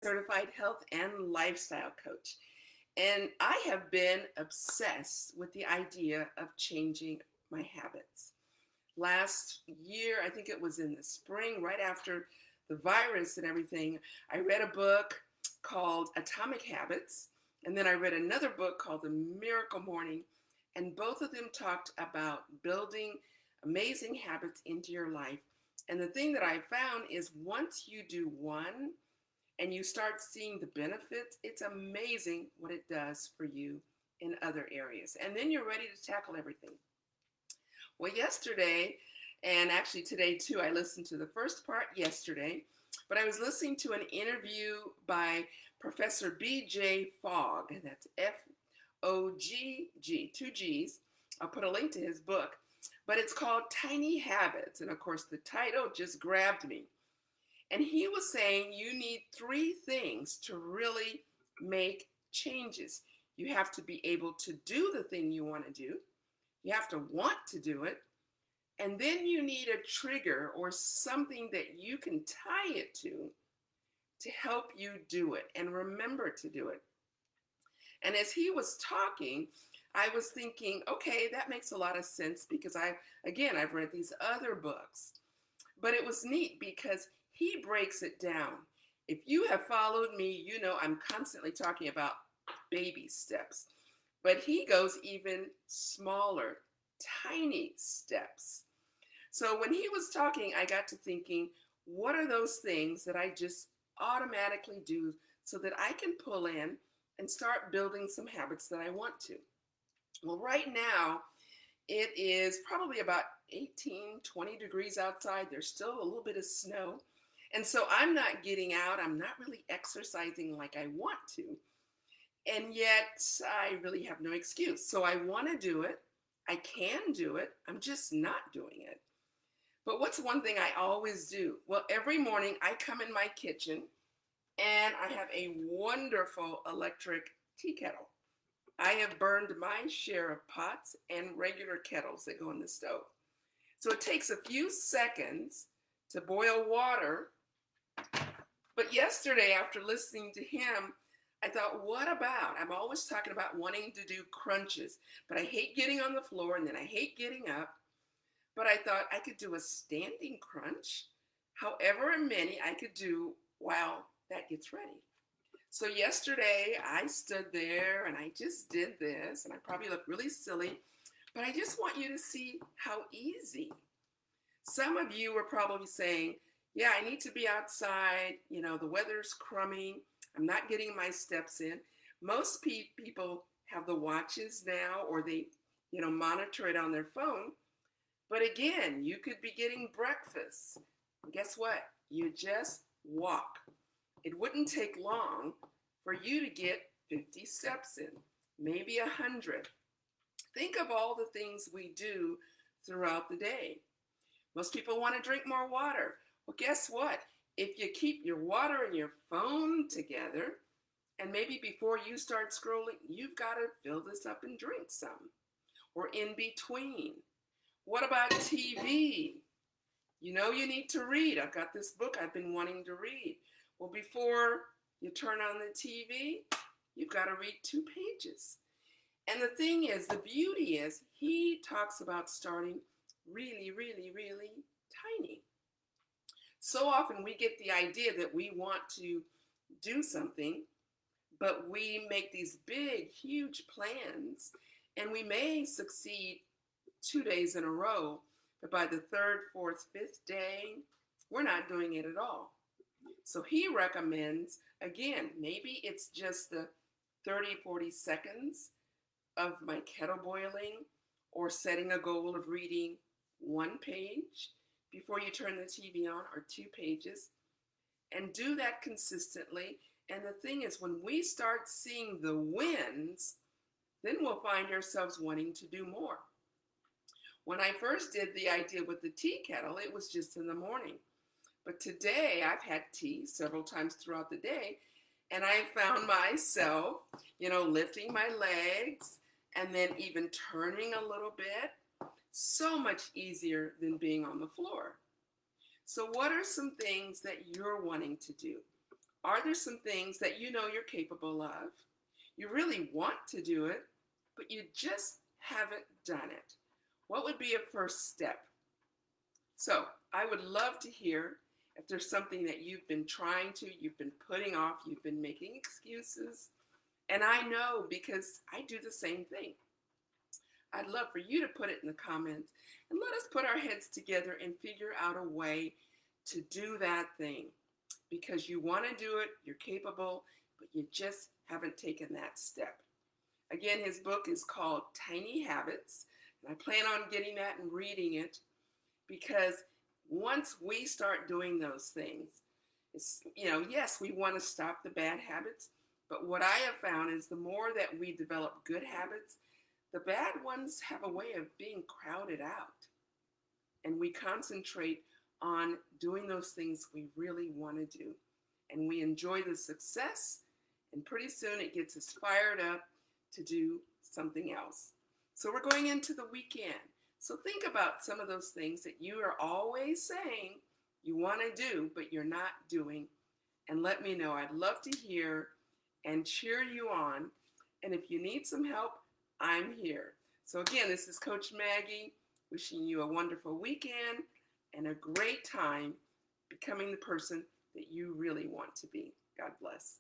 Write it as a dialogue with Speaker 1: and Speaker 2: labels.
Speaker 1: certified health and lifestyle coach. And I have been obsessed with the idea of changing my habits. Last year, I think it was in the spring, right after the virus and everything, I read a book called Atomic Habits. And then I read another book called The Miracle Morning. And both of them talked about building amazing habits into your life. And the thing that I found is once you do one, and you start seeing the benefits, it's amazing what it does for you in other areas. And then you're ready to tackle everything. Well, yesterday, and actually today too, I listened to the first part yesterday, but I was listening to an interview by Professor B.J. Fogg, and that's Fogg, two G's. I'll put a link to his book, but it's called Tiny Habits. And of course, the title just grabbed me. And he was saying you need three things to really make changes. You have to be able to do the thing you want to do. You have to want to do it. And then you need a trigger or something that you can tie it to help you do it and remember to do it. And as he was talking, I was thinking, okay, that makes a lot of sense because I've read these other books. But it was neat because he breaks it down. If you have followed me, you know I'm constantly talking about baby steps. But he goes even smaller, tiny steps. So when he was talking, I got to thinking, what are those things that I just automatically do so that I can pull in and start building some habits that I want to? Well, right now, it is probably about 18, 20 degrees outside. There's still a little bit of snow. And so I'm not getting out. I'm not really exercising like I want to. And yet I really have no excuse. So I want to do it. I can do it. I'm just not doing it. But what's one thing I always do? Well, every morning I come in my kitchen and I have a wonderful electric tea kettle. I have burned my share of pots and regular kettles that go in the stove. So it takes a few seconds to boil water. But yesterday, after listening to him, I thought, what about? I'm always talking about wanting to do crunches, but I hate getting on the floor and then I hate getting up. But I thought I could do a standing crunch, however many I could do while that gets ready. So yesterday I stood there and I just did this, and I probably look really silly, but I just want you to see how easy. Some of you are probably saying, yeah, I need to be outside. You know, the weather's crummy. I'm not getting my steps in. Most people have the watches now, or they, monitor it on their phone. But again, you could be getting breakfast. And guess what? You just walk. It wouldn't take long for you to get 50 steps in, maybe 100. Think of all the things we do throughout the day. Most people want to drink more water. Well, guess what? If you keep your water and your phone together, and maybe before you start scrolling, you've got to fill this up and drink some. Or in between. What about TV? You know you need to read. I've got this book I've been wanting to read. Well, before you turn on the TV, you've got to read 2 pages. And the thing is, the beauty is, he talks about starting really, really, really tiny. So often we get the idea that we want to do something, but we make these big, huge plans, and we may succeed 2 days in a row, but by the 3rd, 4th, 5th day, we're not doing it at all. So he recommends, again, maybe it's just the 30, 40 seconds of my kettle boiling, or setting a goal of reading 1 page before you turn the TV on, or 2 pages, and do that consistently. And the thing is, when we start seeing the wins, then we'll find ourselves wanting to do more. When I first did the idea with the tea kettle, it was just in the morning. But today I've had tea several times throughout the day, and I found myself, lifting my legs and then even turning a little bit. So much easier than being on the floor. So what are some things that you're wanting to do? Are there some things that you know you're capable of? You really want to do it, but you just haven't done it. What would be a first step? So I would love to hear if there's something that you've been trying to, you've been putting off, you've been making excuses. And I know because I do the same thing. I'd love for you to put it in the comments and let us put our heads together and figure out a way to do that thing because you want to do it, you're capable, but you just haven't taken that step. Again, his book is called Tiny Habits, and I plan on getting that and reading it because once we start doing those things, it's, yes, we want to stop the bad habits, but what I have found is the more that we develop good habits, the bad ones have a way of being crowded out. And we concentrate on doing those things we really want to do. And we enjoy the success, and pretty soon it gets us fired up to do something else. So we're going into the weekend. So think about some of those things that you are always saying you want to do, but you're not doing. And let me know. I'd love to hear and cheer you on. And if you need some help, I'm here. So again, this is Coach Maggie wishing you a wonderful weekend and a great time becoming the person that you really want to be. God bless.